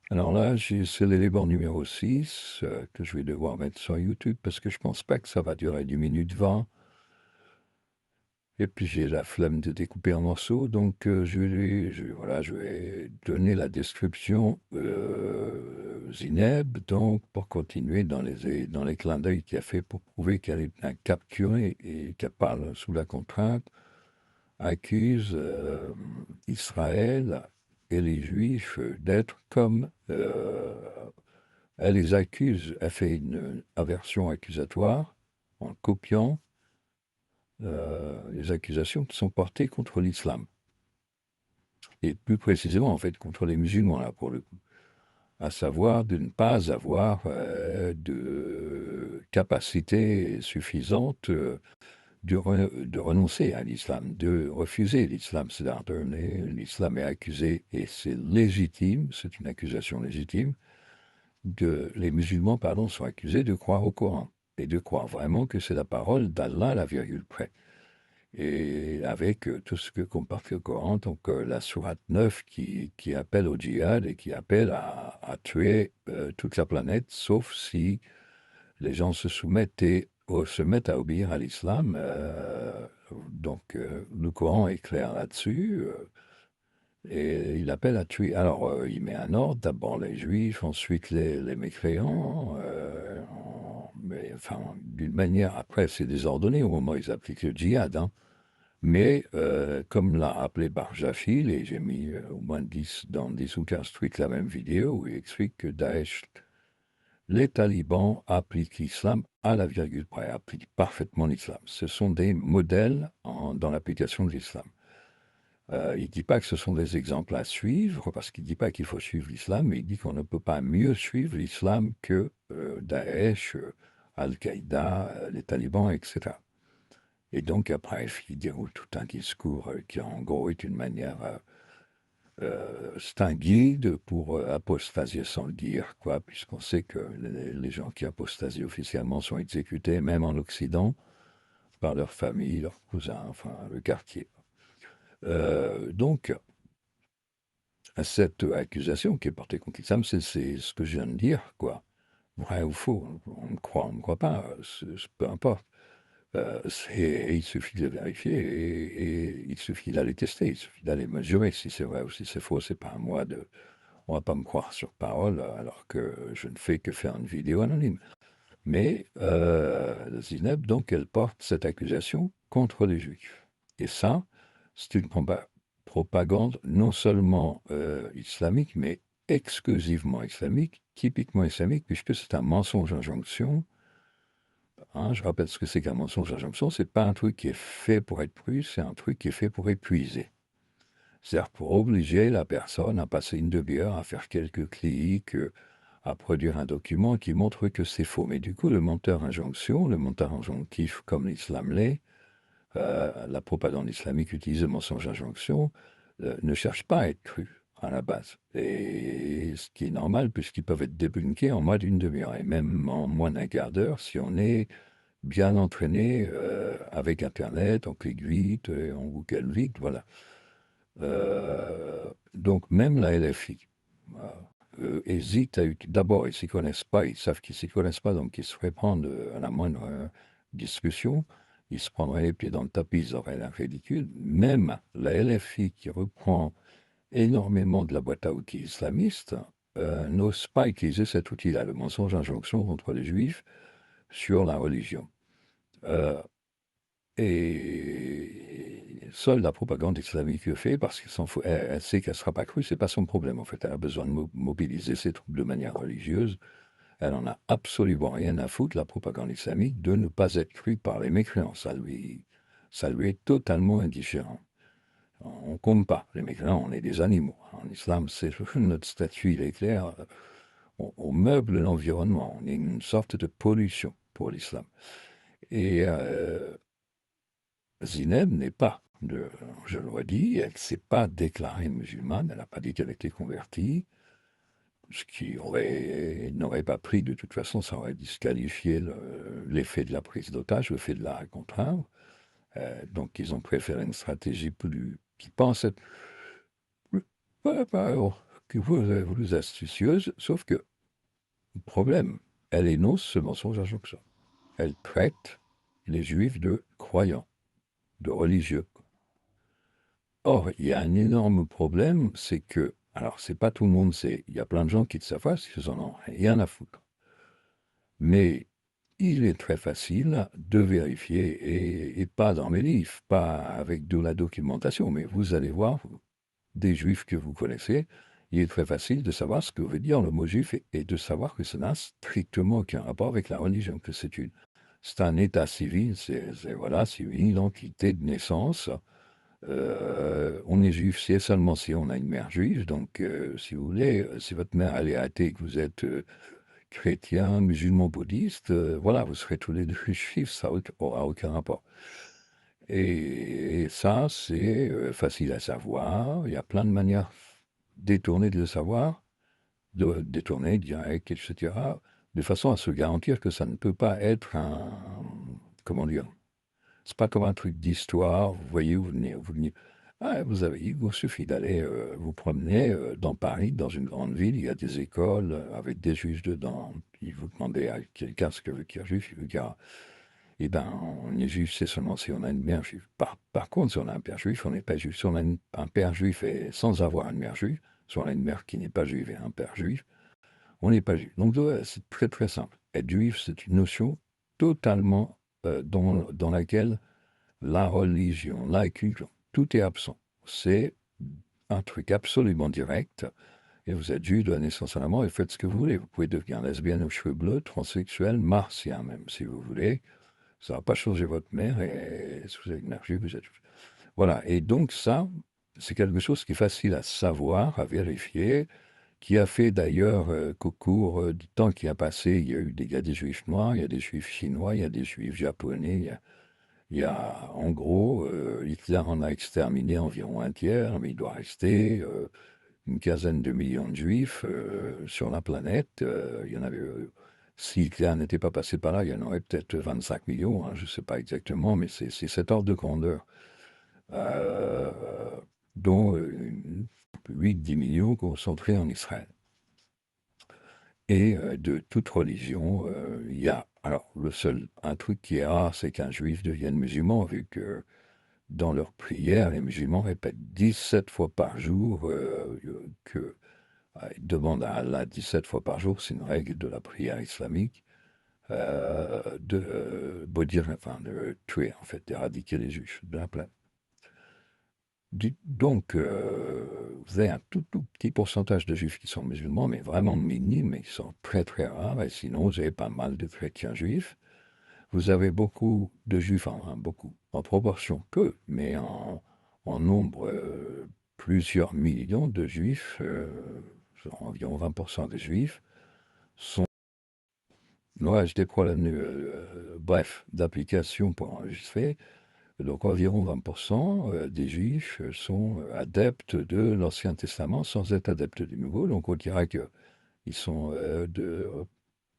Alors là, c'est l'élément numéro 6 que je vais devoir mettre sur YouTube parce que je pense pas que ça va durer 10 minutes 20. Et puis j'ai la flemme de découper en morceaux, donc voilà, je vais donner la description Zineb, donc pour continuer dans les clins d'œil qu'il a fait pour prouver qu'elle est un capturé et qu'elle parle sous la contrainte, accuse Israël et les Juifs d'être comme elle les accuse, elle fait une aversion accusatoire en copiant les accusations qui sont portées contre l'islam. Et plus précisément, en fait, contre les musulmans, là, pour le coup. À savoir de ne pas avoir de capacité suffisante de renoncer à l'islam, de refuser l'islam. C'est-à-dire, l'islam est accusé, et c'est légitime, c'est une accusation légitime, les musulmans, pardon, sont accusés de croire au Coran et de croire vraiment que c'est la parole d'Allah à la virgule près. Et avec tout ce que comporte le Coran, donc la sourate 9 qui appelle au djihad et qui appelle à tuer toute la planète, sauf si les gens se soumettent et se mettent à obéir à l'islam. Le Coran est clair là-dessus. Et il appelle à tuer. Alors, il met un ordre, d'abord les juifs, ensuite les mécréants. Mais enfin, d'une manière, après, c'est désordonné au moment où ils appliquent le djihad, hein. Mais comme l'a appelé Barjafil, et j'ai mis au moins 10 dans 10 ou 15 tweets la même vidéo où il explique que Daesh, les talibans appliquent l'islam à la virgule près, appliquent parfaitement l'islam. Ce sont des modèles dans l'application de l'islam. Il ne dit pas que ce sont des exemples à suivre, parce qu'il ne dit pas qu'il faut suivre l'islam, mais il dit qu'on ne peut pas mieux suivre l'islam que Daesh, Al-Qaïda, les talibans, etc. Et donc après, il déroule tout un discours qui en gros est une manière, c'est un guide pour apostasier sans le dire, quoi, puisqu'on sait que les gens qui apostasient officiellement sont exécutés, même en Occident, par leur famille, leurs cousins, enfin le quartier. Donc, cette accusation qui est portée contre l'islam, c'est ce que je viens de dire, quoi. Vrai ou faux, on ne croit pas, peu importe. Il suffit de vérifier et il suffit d'aller tester, il suffit d'aller mesurer si c'est vrai ou si c'est faux. C'est pas à moi de. On va pas me croire sur parole alors que je ne fais que faire une vidéo anonyme. Mais Zineb, donc, elle porte cette accusation contre les Juifs. Et ça, c'est une propagande non seulement islamique, mais exclusivement islamique, typiquement islamique, puisque c'est un mensonge injonction. Hein, je rappelle ce que c'est qu'un mensonge injonction. C'est pas un truc qui est fait pour être cru, c'est un truc qui est fait pour épuiser. C'est-à-dire pour obliger la personne à passer une demi-heure à faire quelques clics, à produire un document qui montre que c'est faux. Mais du coup, le menteur injonctif comme l'islam l'est, la propagande islamique utilise le mensonge injonction, ne cherche pas à être cru à la base. Et ce qui est normal, puisqu'ils peuvent être débunkés en moins d'une demi-heure, et même en moins d'un quart d'heure, si on est bien entraîné avec Internet, en clic vite, en Google vite, voilà. Donc même la LFI hésite à utiliser. D'abord, ils s'y connaissent pas, ils savent qu'ils s'y connaissent pas, donc ils se feraient prendre à la moindre discussion, ils se prendraient les pieds dans le tapis, ils auraient l'air ridicule. Même la LFI qui reprend énormément de la boîte à outils islamiste n'ose pas utiliser cet outil-là, le mensonge injonction contre les juifs sur la religion. Euh, Et seule la propagande islamique le fait parce qu'elle s'en fout. Elle sait qu'elle ne sera pas crue, c'est pas son problème en fait. Elle a besoin de mobiliser ses troupes de manière religieuse. Elle en a absolument rien à foutre, la propagande islamique, de ne pas être crue par les mécréants. Ça lui est totalement indifférent. On ne compte pas. Les mécréants, on est des animaux. En islam, c'est notre statut, il est clair. On meuble l'environnement. On est une sorte de pollution pour l'islam. Et Zineb n'est pas, je le redis, elle ne s'est pas déclarée musulmane, elle n'a pas dit qu'elle était convertie, ce qui n'aurait pas pris, de toute façon, ça aurait disqualifié l'effet de la prise d'otage, le fait de la contraindre. Donc ils ont préféré une stratégie qui pense être, pas- pas- vous astucieuse, sauf que, problème, elle énonce ce mensonge à Joxan. Elle traite les juifs de croyants, de religieux. Or, il y a un énorme problème, c'est que, alors c'est pas tout le monde sait, il y a plein de gens qui le savent pas, ils en ont rien à foutre. Mais il est très facile de vérifier, et pas dans mes livres, pas avec de la documentation, mais vous allez voir des juifs que vous connaissez, il est très facile de savoir ce que veut dire le mot juif et de savoir que ça n'a strictement aucun rapport avec la religion, que c'est un état civil, voilà, c'est une identité de naissance. On est juif, c'est seulement si on a une mère juive, donc si vous voulez, si votre mère elle est athée et que vous êtes chrétien, musulman, bouddhiste, voilà, vous serez tous les deux juifs, ça n'aura aucun rapport. Et ça, c'est facile à savoir. Il y a plein de manières détournées de le savoir, de détourner, direct, etc., de façon à se garantir que ça ne peut pas être un, comment dire, c'est pas comme un truc d'histoire, vous voyez, vous venez, ah, vous avez, il vous suffit d'aller vous promener dans Paris, dans une grande ville, il y a des écoles avec des juifs dedans, puis vous demandez à quelqu'un ce que veut dire juif, il vous dira, eh ben, on est juif, c'est seulement si on a une mère juive. Par contre, si on a un père juif, on n'est pas juif. Si on a un père juif et sans avoir une mère juive, si on a une mère qui n'est pas juive et un père juif, on n'est pas juif. Donc, c'est très très simple. Être juif, c'est une notion totalement dans laquelle la religion, la culture, tout est absent. C'est un truc absolument direct. Et vous êtes juif de la naissance à la mort et faites ce que vous voulez. Vous pouvez devenir lesbienne aux cheveux bleus, transsexuel, martien même, si vous voulez. Ça va pas changer votre mère et si vous avez une mère juive, vous êtes juif. Voilà. Et donc ça, c'est quelque chose qui est facile à savoir, à vérifier, qui a fait d'ailleurs qu'au cours du temps qui a passé, il y a eu des juifs noirs, il y a des juifs chinois, il y a des juifs japonais, en gros, Hitler en a exterminé environ un tiers, mais il doit rester une quinzaine de millions de juifs sur la planète. Il y en avait, si Hitler n'était pas passé par là, il y en aurait peut-être 25 millions, hein, je ne sais pas exactement, mais c'est cet ordre de grandeur, euh, dont 8-10 millions concentrés en Israël. Et de toute religion, il y a, alors un truc qui est rare, c'est qu'un juif devienne musulman, vu que dans leurs prières, les musulmans répètent 17 fois par jour que ils demandent à Allah 17 fois par jour, c'est une règle de la prière islamique, enfin, de tuer, en fait, d'éradiquer les juifs de la planète. Donc, vous avez un tout petit pourcentage de juifs qui sont musulmans, mais vraiment minimes, mais ils sont très très rares, et sinon vous avez pas mal de chrétiens juifs. Vous avez beaucoup de juifs, enfin beaucoup, en proportion peu, mais en nombre, plusieurs millions de juifs, environ 20% des juifs, sont... Ouais, j'ai des problèmes, bref, d'application pour enregistrer. Donc environ 20% des juifs sont adeptes de l'Ancien Testament sans être adeptes du Nouveau. Donc on dirait qu'ils sont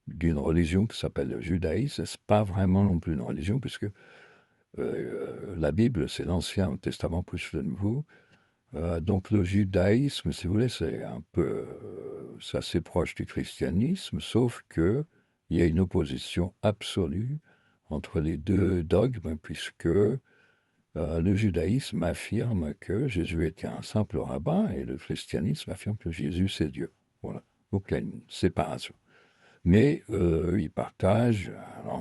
d'une religion qui s'appelle le judaïsme. Ce n'est pas vraiment non plus une religion, puisque la Bible, c'est l'Ancien Testament plus le Nouveau. Donc le judaïsme, si vous voulez, c'est assez proche du christianisme, sauf que il y a une opposition absolue entre les deux dogmes, puisque le judaïsme affirme que Jésus était un simple rabbin et le christianisme affirme que Jésus c'est Dieu. Voilà. Donc il y a une séparation. Mais ils partagent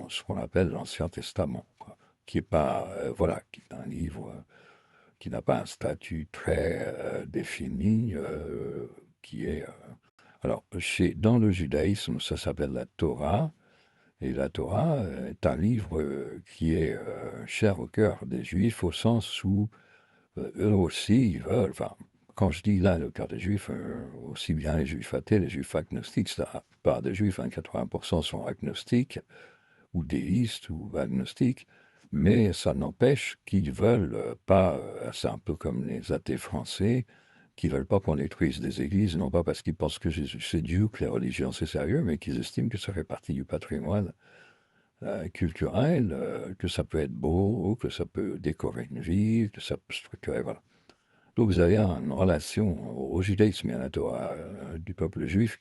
ce qu'on appelle l'Ancien Testament, quoi, qui est pas, voilà, qui est un livre qui n'a pas un statut très défini, qui est... alors, dans le judaïsme, ça s'appelle la Torah, et la Torah est un livre qui est cher au cœur des Juifs, au sens où eux aussi, ils veulent, enfin, quand je dis là le cœur des Juifs, aussi bien les Juifs athées, les Juifs agnostiques, la plupart des Juifs, 80% sont agnostiques, ou déistes, ou agnostiques, mais ça n'empêche qu'ils veulent pas, c'est un peu comme les athées français, qui veulent pas qu'on détruise des églises, non pas parce qu'ils pensent que Jésus c'est Dieu, que les religions c'est sérieux, mais qu'ils estiment que ça fait partie du patrimoine culturel, que ça peut être beau, que ça peut décorer une ville, que ça peut structurer, voilà. Donc vous avez une relation au judaïsme et à la Torah du peuple juif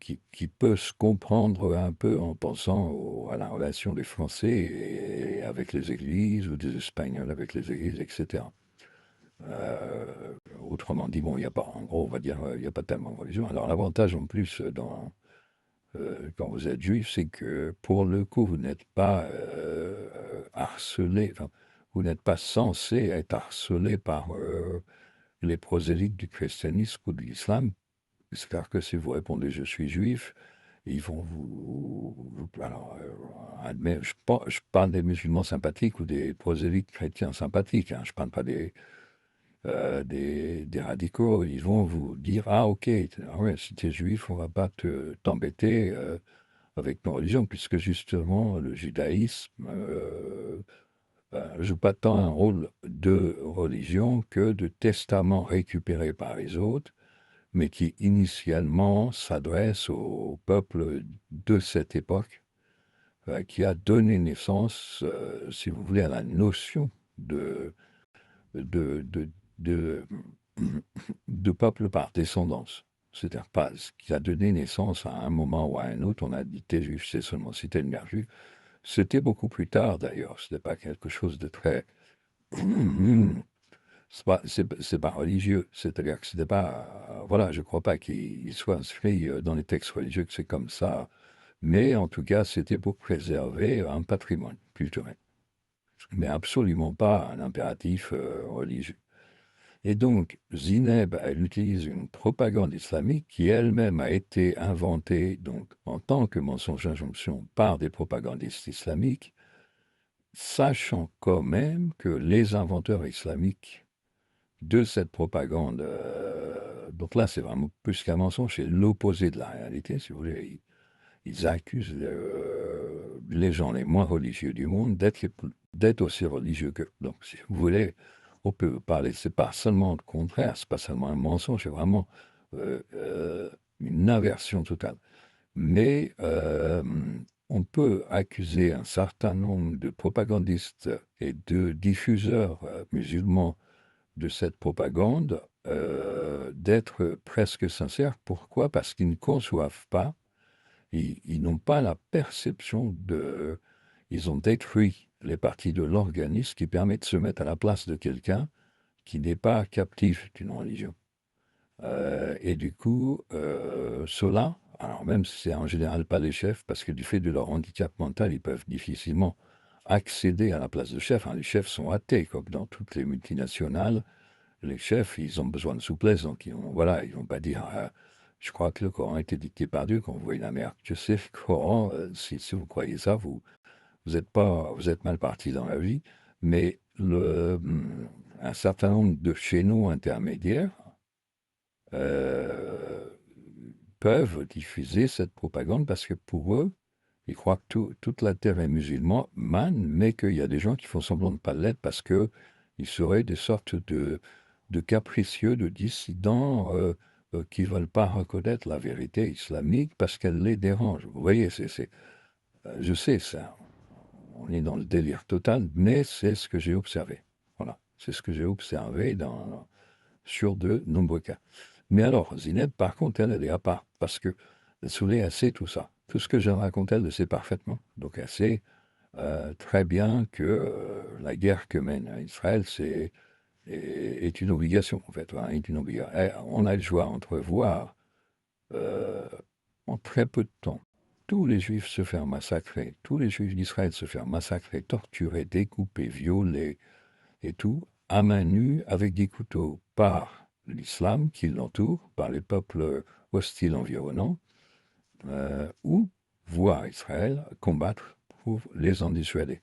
qui peut se comprendre un peu en pensant à la relation des Français avec les églises ou des Espagnols avec les églises, etc. Autrement dit, bon, il n'y a pas, en gros, on va dire, il n'y a pas tellement de religion. Alors l'avantage en plus quand vous êtes juif, c'est que pour le coup, vous n'êtes pas harcelé, enfin, vous n'êtes pas censé être harcelé par les prosélytes du christianisme ou de l'islam. C'est-à-dire que si vous répondez je suis juif, ils vont alors, je parle des musulmans sympathiques ou des prosélytes chrétiens sympathiques, hein, je ne parle pas des radicaux. Ils vont vous dire ah, ok, ah ouais, si tu es juif, on ne va pas t'embêter avec nos religions, puisque justement, le judaïsme ne joue pas tant un rôle de religion que de testament récupéré par les autres, mais qui initialement s'adresse au peuple de cette époque, qui a donné naissance, si vous voulez, à la notion de, de, de, de, de peuple par descendance. C'est-à-dire pas ce qui a donné naissance à un moment ou à un autre, on a dit t'es juif, c'est seulement si t'es une mère juive. C'était beaucoup plus tard d'ailleurs, ce n'était pas quelque chose de très... c'est pas religieux, c'est-à-dire que c'était pas... voilà, je ne crois pas qu'il soit inscrit dans les textes religieux que c'est comme ça, mais en tout cas, c'était pour préserver un patrimoine culturel, mais absolument pas un impératif religieux. Et donc, Zineb, elle utilise une propagande islamique qui elle-même a été inventée donc, en tant que mensonge d'injonction par des propagandistes islamiques, sachant quand même que les inventeurs islamiques de cette propagande, donc là c'est vraiment plus qu'un mensonge, c'est l'opposé de la réalité, si vous voulez, ils accusent les gens les moins religieux du monde d'être aussi religieux qu'eux. Donc si vous voulez, on peut parler, c'est pas seulement le contraire, c'est pas seulement un mensonge, c'est vraiment une inversion totale. Mais on peut accuser un certain nombre de propagandistes et de diffuseurs musulmans de cette propagande d'être presque sincères. Pourquoi? Parce qu'ils ne conçoivent pas, ils n'ont pas la perception de... Ils ont détruit les parties de l'organisme qui permettent de se mettre à la place de quelqu'un qui n'est pas captif d'une religion. Et du coup, ceux-là, alors même si c'est en général pas les chefs, parce que du fait de leur handicap mental, ils peuvent difficilement accéder à la place de chef. Hein. Les chefs sont athées, comme dans toutes les multinationales. Les chefs, ils ont besoin de souplesse, donc voilà, ils vont pas dire je crois que le Coran a été dicté par Dieu quand vous voyez la mer. Je sais le Coran, si vous croyez ça, vous êtes mal parti dans la vie, mais un certain nombre de chaînons intermédiaires euh, peuvent diffuser cette propagande parce que pour eux, ils croient que toute la terre est musulmane, mais qu'il y a des gens qui font semblant de ne pas l'être parce qu'ils seraient des sortes de capricieux, de dissidents qui ne veulent pas reconnaître la vérité islamique parce qu'elle les dérange. Vous voyez, je sais ça, on est dans le délire total, mais c'est ce que j'ai observé. Voilà, c'est ce que j'ai observé sur de nombreux cas. Mais alors, Zineb, par contre, elle est à part, parce que Souley, elle sait tout ça. Tout ce que je raconte, elle le sait parfaitement. Donc, elle sait très bien que la guerre que mène Israël, est une obligation, en fait. Hein, est une obligation. On a le choix entre voir, euh, en très peu de temps, tous les Juifs se faire massacrer, tous les Juifs d'Israël se faire massacrer, torturer, découper, violer, et tout, à main nue, avec des couteaux, par l'islam qui l'entoure, par les peuples hostiles environnants, ou voir Israël combattre pour les en dissuader.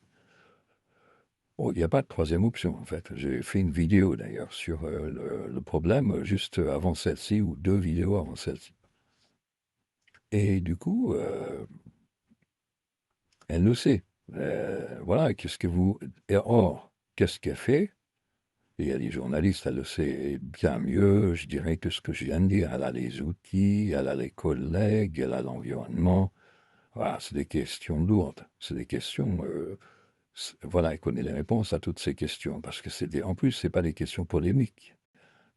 Bon, il n'y a pas de troisième option, en fait. J'ai fait une vidéo, d'ailleurs, sur le problème, juste avant celle-ci, ou deux vidéos avant celle-ci. Et du coup, elle le sait. Voilà, qu'est-ce que vous... Et or, qu'est-ce qu'elle fait? Et il y a des journalistes, elle le sait bien mieux, je dirais, que ce que je viens de dire. Elle a les outils, elle a les collègues, elle a l'environnement. Voilà, c'est des questions lourdes. C'est des questions Voilà, il connaît les réponses à toutes ces questions, parce que en plus, c'est pas des questions polémiques.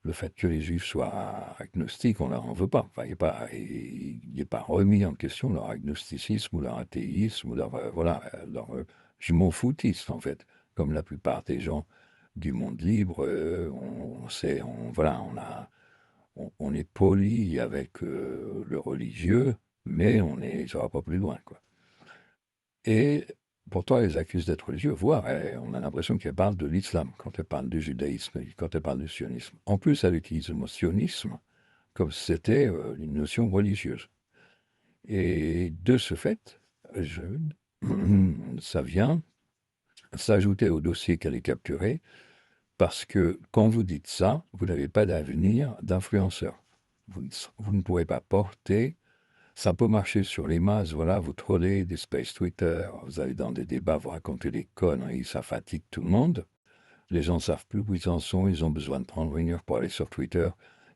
Le fait que les Juifs soient agnostiques, on leur en veut pas. Enfin, il n'est pas remis en question leur agnosticisme ou leur athéisme ou leur, voilà, leur je m'en foutiste, en fait. Comme la plupart des gens du monde libre, on sait, voilà, on est poli avec le religieux, mais ça va pas plus loin, quoi. Et pourtant, elle les accuse d'être religieux, voire on a l'impression qu'elle parle de l'islam quand elle parle du judaïsme, quand elle parle du sionisme. En plus, elle utilise le mot sionisme comme si c'était une notion religieuse. Et de ce fait, je- ça vient s'ajouter au dossier qu'elle est capturée, parce que quand vous dites ça, vous n'avez pas d'avenir d'influenceur. Vous ne pourrez pas porter. Ça peut marcher sur les masses, voilà, vous trollez des space Twitter, vous allez dans des débats, vous racontez des conneries, ça fatigue tout le monde. Les gens ne savent plus où ils en sont, ils ont besoin de prendre une heure pour aller sur Twitter.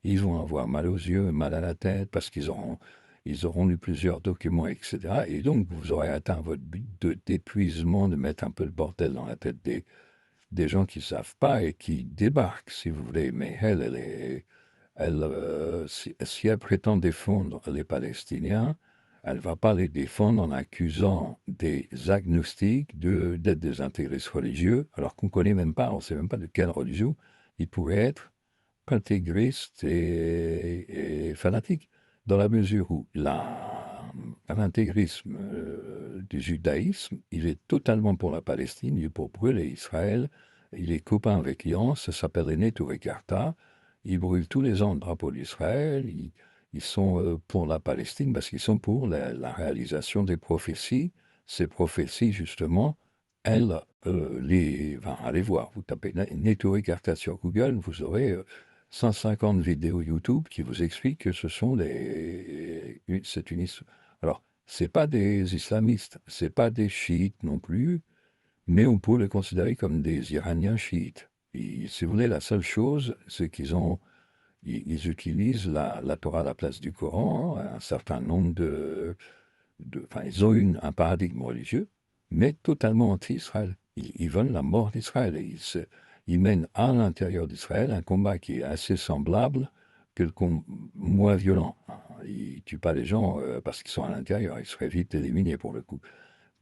Ils vont avoir mal aux yeux, mal à la tête, parce ils auront lu plusieurs documents, etc. Et donc, vous aurez atteint votre but d'épuisement, de mettre un peu de bordel dans la tête des gens qui ne savent pas et qui débarquent, si vous voulez. Mais si elle prétend défendre les Palestiniens, elle ne va pas les défendre en accusant des agnostiques d'être des intégristes religieux, alors qu'on ne connaît même pas, on ne sait même pas de quelle religion ils pourraient être intégristes et fanatiques, dans la mesure où l'intégrisme du judaïsme, il est totalement pour la Palestine, il est pour brûler Israël, il est copain avec l'Iran, ça s'appelle René Touré-Carta, ils brûlent tous les ans le drapeau d'Israël, ils sont pour la Palestine parce qu'ils sont pour réalisation des prophéties. Ces prophéties, justement, elles, allez voir, vous tapez Nettore Carta sur Google, vous aurez 150 vidéos YouTube qui vous expliquent que ce sont alors, c'est pas des islamistes, c'est pas des chiites non plus, mais on peut les considérer comme des Iraniens chiites. Si vous voulez, la seule chose, c'est ils utilisent la Torah à la place du Coran, un certain nombre enfin, ils ont un paradigme religieux, mais totalement anti-Israël. Ils veulent la mort d'Israël. Et ils mènent à l'intérieur d'Israël un combat qui est assez semblable que moins violent. Ils ne tuent pas les gens parce qu'ils sont à l'intérieur. Ils seraient vite éliminés pour le coup.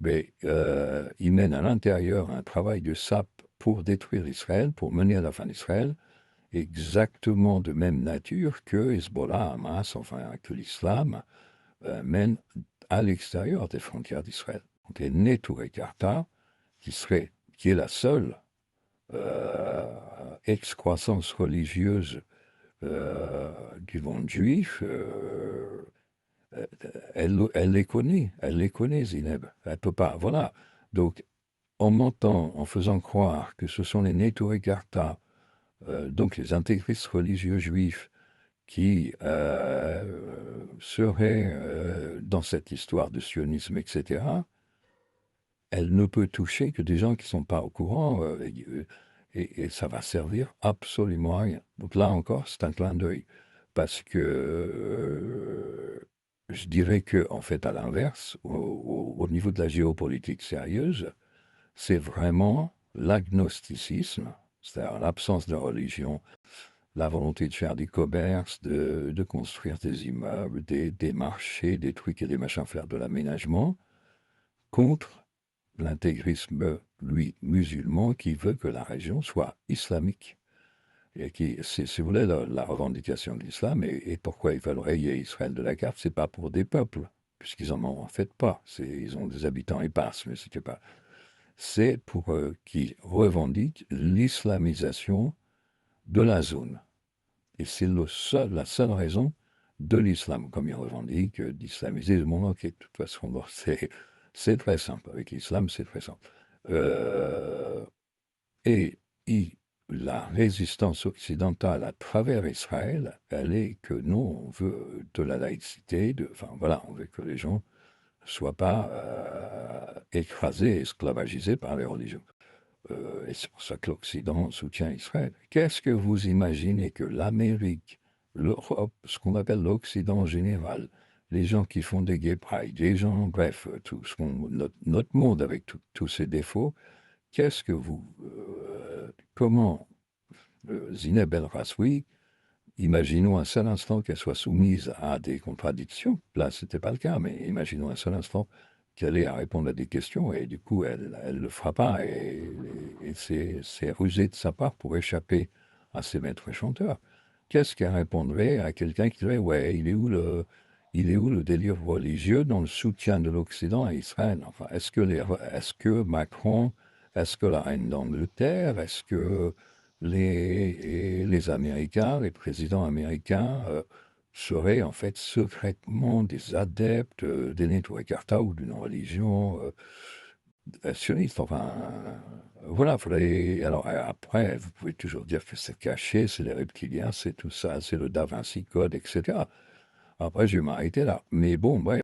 Mais ils mènent à l'intérieur un travail de sape pour détruire Israël, pour mener à la fin d'Israël, exactement de même nature que Hezbollah, Hamas, enfin que l'islam mène à l'extérieur des frontières d'Israël. Donc est né Touré Carta, qui est la seule excroissance religieuse du monde juif, elle les connaît, Zineb. Elle peut pas, voilà. Donc, en mentant, en faisant croire que ce sont les Neturei Karta, donc les intégristes religieux juifs, qui seraient dans cette histoire de sionisme, etc., elle ne peut toucher que des gens qui ne sont pas au courant, et ça va servir absolument à rien. Donc là encore, c'est un clin d'œil. Parce que je dirais que, en fait, à l'inverse, au niveau de la géopolitique sérieuse, c'est vraiment l'agnosticisme, c'est-à-dire l'absence de religion, la volonté de faire du commerce, de construire des immeubles, des marchés, des trucs et des machins, faire de l'aménagement, contre l'intégrisme, lui, musulman, qui veut que la région soit islamique. Et qui, si vous voulez, la revendication de l'islam, et pourquoi ils veulent rayer Israël de la carte, c'est pas pour des peuples, puisqu'ils en ont en fait pas. Ils ont des habitants épars, mais c'était pas. C'est pour qu'ils revendiquent l'islamisation de la zone. Et c'est la seule raison de l'islam, comme ils revendiquent d'islamiser le monde entier. De toute façon, bon, c'est très simple. Avec l'islam, c'est très simple. Euh, et la résistance occidentale à travers Israël, elle est que nous, on veut de la laïcité, enfin voilà, on veut que les gens ne soient pas écrasés, esclavagisés par les religions. Et c'est pour ça que l'Occident soutient Israël. Qu'est-ce que vous imaginez que l'Amérique, l'Europe, ce qu'on appelle l'Occident en général, les gens qui font des gay pride, les gens, bref, tout notre monde avec tous ses défauts, qu'est-ce que comment Zineb El Rassoui, imaginons un seul instant qu'elle soit soumise à des contradictions. Là, ce n'était pas le cas, mais imaginons un seul instant qu'elle ait à répondre à des questions et du coup, elle ne le fera pas. Et c'est rusé de sa part pour échapper à ses maîtres chanteurs. Qu'est-ce qu'elle répondrait à quelqu'un qui dirait, ouais, il est où le délire religieux dans le soutien de l'Occident à Israël? Enfin, est-ce que Macron, est-ce que la reine d'Angleterre, est-ce que les Américains, les présidents américains, seraient en fait secrètement des adeptes d'Ennetou Carta ou d'une religion sioniste. Enfin, voilà, faudrait. Alors après, vous pouvez toujours dire que c'est caché, c'est les reptiliens, c'est tout ça, c'est le Da Vinci Code, etc. Après, je vais m'arrêter là. Mais bon, bref.